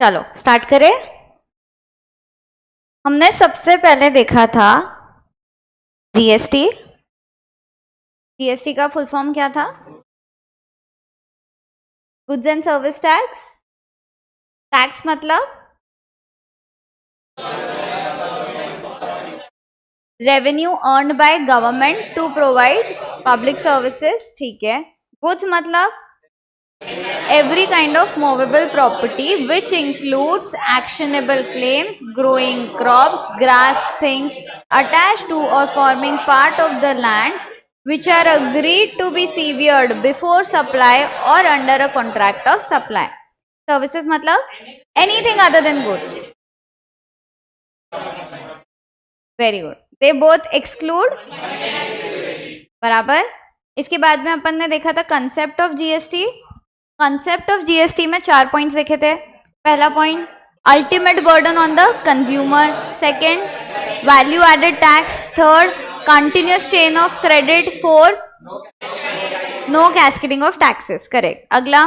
चलो स्टार्ट करें। हमने सबसे पहले देखा था जीएसटी। जीएसटी का फुल फॉर्म क्या था? Goods and service tax. Tax मतलब revenue earned by government to provide public services, ठीक है। गुड्स मतलब every kind of movable property which includes actionable claims, growing crops, grass, things attached to or forming part of the land which are agreed to be severed before supply or under a contract of supply. Services मतलब anything other than goods. Very good. They both exclude. बराबर। इसके बाद में अपन ने देखा था concept of GST. Concept of GST में 4 points देखे थे। पहला point ultimate burden on the consumer, second value added tax, third continuous chain of credit, fourth no cascading of taxes. Correct. अगला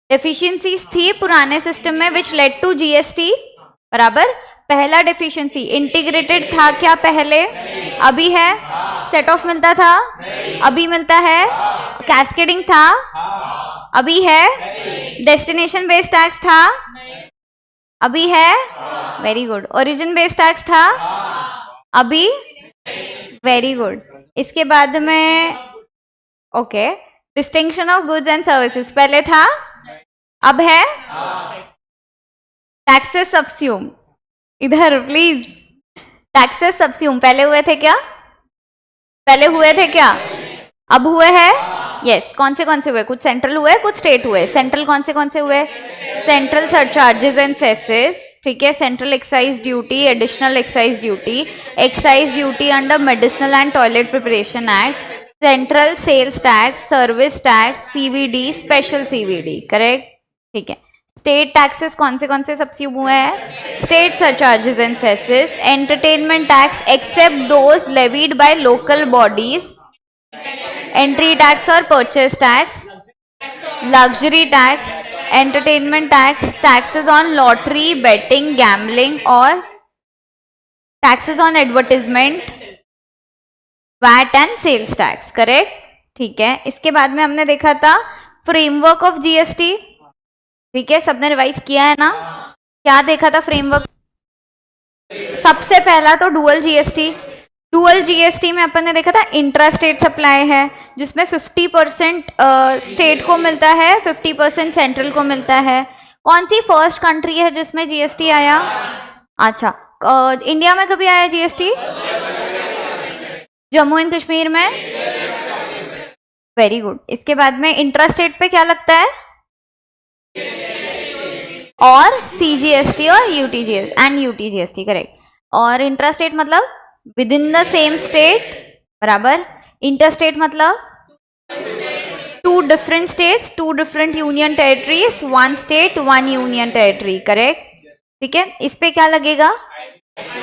डेफिशिएंसीज थी पुराने सिस्टम में विच लेड टू जीएसटी। बराबर। पहला डेफिशिएंसी इंटीग्रेटेड था क्या पहले? अभी है। सेट ऑफ मिलता था, अभी मिलता है। कैस्केडिंग था, अभी है। डेस्टिनेशन बेस्ड टैक्स था, अभी है। Very good. Origin based tax था, अभी। Very good. इसके बाद में okay distinction of goods and services पहले था, अब है। टैक्सेस सब्स्यूम, इधर प्लीज। टैक्सेस सब्स्यूम पहले हुए थे क्या? पहले हुए थे क्या? अब हुए हैं। यस। कौन से हुए? कुछ सेंट्रल हुए, कुछ स्टेट हुए। सेंट्रल कौन से हुए? सेंट्रल सरचार्जेस एंड सेसेस, ठीक है। Central excise duty, additional excise duty, excise duty under medicinal and toilet preparation act, central sales tax, service tax, CVD, special CVD. Correct, ठीक है। स्टेट टैक्सेस कौन से सब्स्यूम हुए हैं? State surcharges and cesses, entertainment tax except those levied by local bodies, entry tax और purchase tax, luxury tax, entertainment tax, taxes on lottery, betting, gambling और taxes on advertisement, VAT and sales tax. Correct, ठीक है। इसके बाद में हमने देखा था फ्रेमवर्क ऑफ जीएसटी, ठीक है। सबने रिवाइज किया है ना? क्या देखा था फ्रेमवर्क? सबसे पहला तो डुअल जीएसटी। डुअल जीएसटी में अपन ने देखा था इंट्रा स्टेट सप्लाई है, जिसमें 50% स्टेट को मिलता है, 50% सेंट्रल को मिलता है। कौन सी फर्स्ट कंट्री है जिसमें जीएसटी आया? अच्छा, इंडिया में कभी आया जीएसटी? जम्मू एंड कश्मीर में। Very good. इसके बाद में इंट्रा स्टेट पे क्या लगता है? और सीजीएसटी और यूटीजीएसटी। करेक्ट। और इंट्रा स्टेट मतलब with in the same state, बराबर। इंटर स्टेट मतलब 2 different states, 2 different union territories, 1 state 1 union territory. Correct, ठीक है। इस पे क्या लगेगा?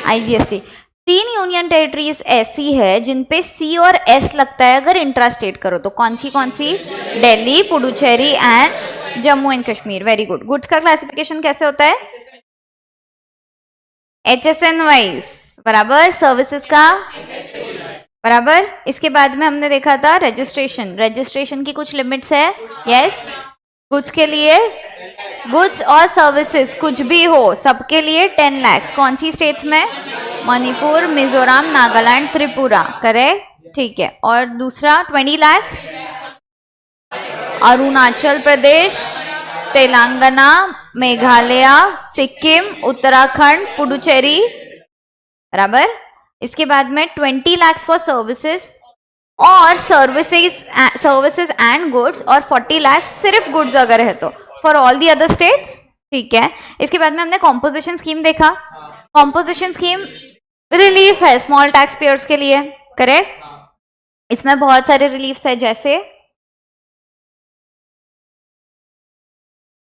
आईजीएसटी। 3 यूनियन टेरिटरीज ऐसी है जिनपे सी और एस लगता है अगर इंट्रा स्टेट करो तो। कौन सी? Delhi, Puducherry and Jammu and Kashmir. Very good. Goods का क्लासिफिकेशन कैसे होता है? HSN वाइज, बराबर। सर्विसेज का, बराबर। इसके बाद में हमने देखा था रजिस्ट्रेशन की कुछ लिमिट्स है। यस। गुड्स के लिए, गुड्स और सर्विसेज कुछ भी हो सबके लिए 10 लाख। कौन सी स्टेट्स में? मणिपुर, मिजोरम, नागालैंड, त्रिपुरा। करेक्ट, ठीक है। और दूसरा 20 लाख अरुणाचल प्रदेश, तेलंगाना, मेघालय, सिक्किम, उत्तराखंड, पुडुचेरी, बराबर। इसके बाद में 20 लाख फॉर सर्विसेज और सर्विसेज एंड गुड्स, और 40 लाख सिर्फ गुड्स अगर है तो, for all the other states, ठीक है। इसके बाद में हमने कॉम्पोजिशन स्कीम देखा। कॉम्पोजिशन स्कीम रिलीफ है स्मॉल टैक्स पेयर्स के लिए। करेक्ट। इसमें बहुत सारे रिलीफ्स है, जैसे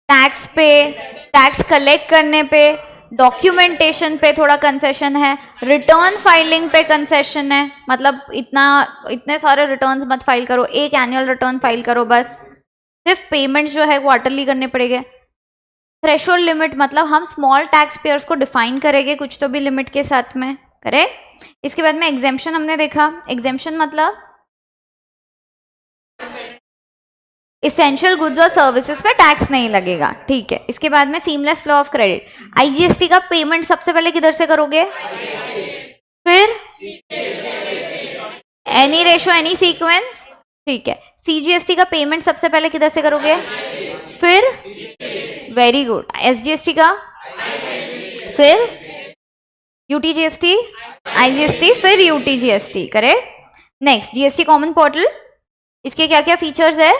टैक्स पे, टैक्स कलेक्ट करने पे, डॉक्यूमेंटेशन पे थोड़ा कंसेशन है, रिटर्न फाइलिंग पे कंसेशन है। मतलब इतने सारे रिटर्न्स मत फाइल करो, एक एनुअल रिटर्न फाइल करो बस। सिर्फ पेमेंट्स जो है क्वार्टरली करने पड़ेंगे। थ्रेशोल्ड लिमिट मतलब हम स्मॉल टैक्स पेयर्स को डिफाइन करेंगे कुछ तो भी लिमिट के साथ में, करेक्ट। इसके बाद में एग्जेम्पशन हमने देखा, एग्जेम्पशन मतलब इसेंशियल गुड्स और सर्विसेज पे टैक्स नहीं लगेगा, ठीक है। इसके बाद में seamless flow of credit, IGST का पेमेंट सबसे पहले किधर से करोगे, फिर एनी रेशो एनी सीक्वेंस, ठीक है। सीजीएसटी का पेमेंट सबसे पहले किधर से करोगे, फिर वेरी गुड, एसजीएसटी का, फिर यूटीजीएसटी, आईजीएसटी, फिर UTGST, correct. Next GST common portal, इसके क्या क्या फीचर्स है,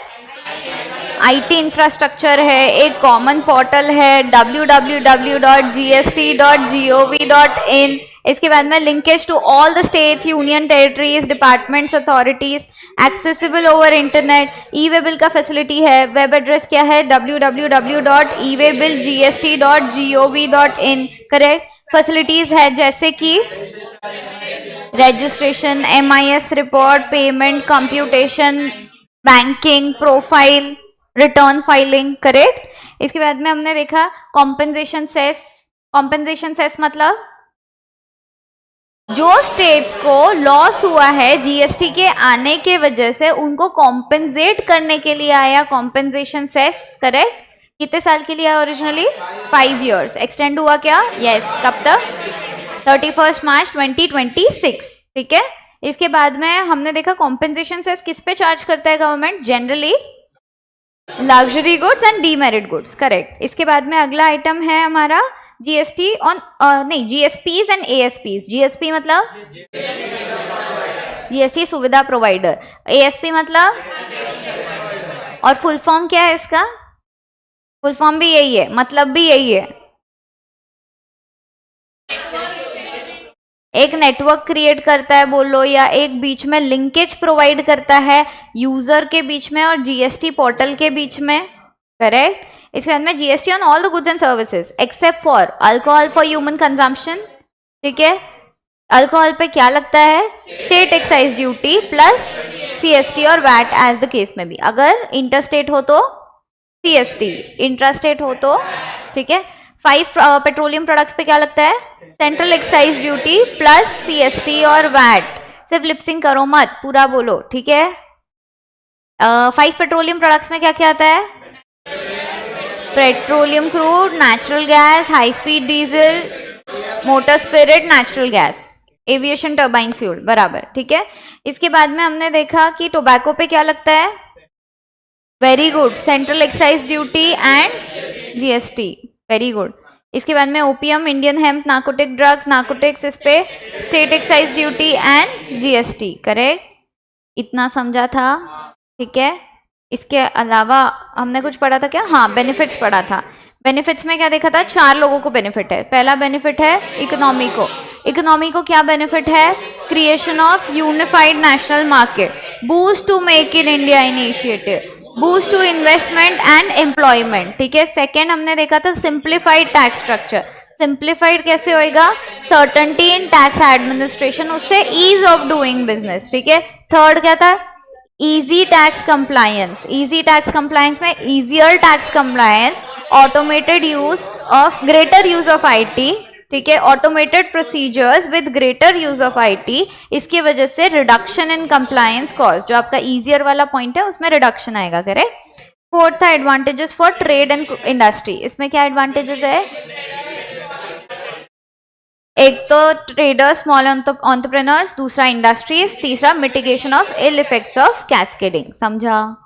आईटी इंफ्रास्ट्रक्चर है, एक कॉमन पोर्टल है www.gst.gov.in। इसके बाद में linkage to all the states, union territories, departments, authorities, accessible over internet, e way bill का फैसिलिटी है। वेब एड्रेस क्या है, www.eWayBillGST.gov.in, करेक्ट। फैसिलिटीज है जैसे कि registration, MIS report, payment, computation, banking, profile, return filing, correct. इसके बाद में हमने देखा कॉम्पेंसेशन सेस, कॉम्पेंसेशन सेस मतलब जो स्टेट्स को लॉस हुआ है जीएसटी के आने के वजह से उनको कॉम्पेंसेट करने के लिए आया कॉम्पेंसेशन सेस, करेक्ट। कितने साल के लिए ओरिजिनली, 5 years, एक्सटेंड हुआ क्या, यस, कब तक, 31 मार्च 2026, ठीक है। इसके बाद में हमने देखा कॉम्पेंसेशन सेस किस पे चार्ज करता है government, generally luxury goods and demerit goods, correct. इसके बाद में अगला आइटम है हमारा जीएसटी ऑन नहीं, जीएसपीज एंड एएसपीज। जीएसपी मतलब जीएसटी सुविधा प्रोवाइडर, एएसपी मतलब, और फुल फॉर्म क्या है इसका, फुल फॉर्म भी यही है, मतलब भी यही है, एक नेटवर्क क्रिएट करता है बोलो, या एक बीच में लिंकेज प्रोवाइड करता है यूजर के बीच में और जीएसटी पोर्टल के बीच में, करेक्ट। इसके बाद में GST on all the goods and services except for alcohol for human consumption, ठीक है। अल्कोहल पे क्या लगता है, state excise duty plus CST और वैट एज द केस में भी, अगर इंटरस्टेट हो तो सीएसटी, इंट्रास्टेट हो तो, ठीक है। 5 पेट्रोलियम प्रोडक्ट्स पे क्या लगता है, central excise duty plus CST और वैट, सिर्फ लिपसिंग करो मत, पूरा बोलो, ठीक है। 5 पेट्रोलियम प्रोडक्ट्स में क्या क्या आता है, petroleum crude, natural gas, high speed diesel, motor spirit, natural gas, aviation turbine fuel, बराबर, ठीक है। इसके बाद में हमने देखा कि टोबैको पे क्या लगता है, very good, central excise duty and GST, very good. इसके बाद में opium, Indian hemp, narcotic drugs, narcotics, इस पे state excise duty and GST, correct. इतना समझा था, ठीक है। इसके अलावा हमने कुछ पढ़ा था क्या, हाँ, बेनिफिट्स पढ़ा था। बेनिफिट्स में क्या देखा था, 4 लोगों को बेनिफिट है। पहला बेनिफिट है इकोनॉमी को, इकोनॉमी को क्या बेनिफिट है, creation of unified national market, boost to make in India initiative, boost to investment and employment, ठीक है। सेकेंड हमने देखा था सिंप्लीफाइड टैक्स स्ट्रक्चर, सिंप्लीफाइड कैसे होएगा, सर्टेनिटी इन टैक्स एडमिनिस्ट्रेशन, उससे ईज ऑफ डूइंग बिजनेस, ठीक है। थर्ड क्या था, easy tax compliance, easy tax compliance में easier tax compliance, automated use of, greater use of IT, ठीक है, automated procedures with greater use of IT, इसकी वजह से रिडक्शन इन कंप्लायंस कॉस्ट, जो आपका इजियर वाला पॉइंट है उसमें रिडक्शन आएगा, करेक्ट। फोर्थ था advantages for trade and industry, इसमें क्या एडवांटेजेस है, एक तो ट्रेडर्स, स्मॉल एंटरप्रेन्योर्स, दूसरा इंडस्ट्रीज, तीसरा mitigation of ill effects of cascading, समझा।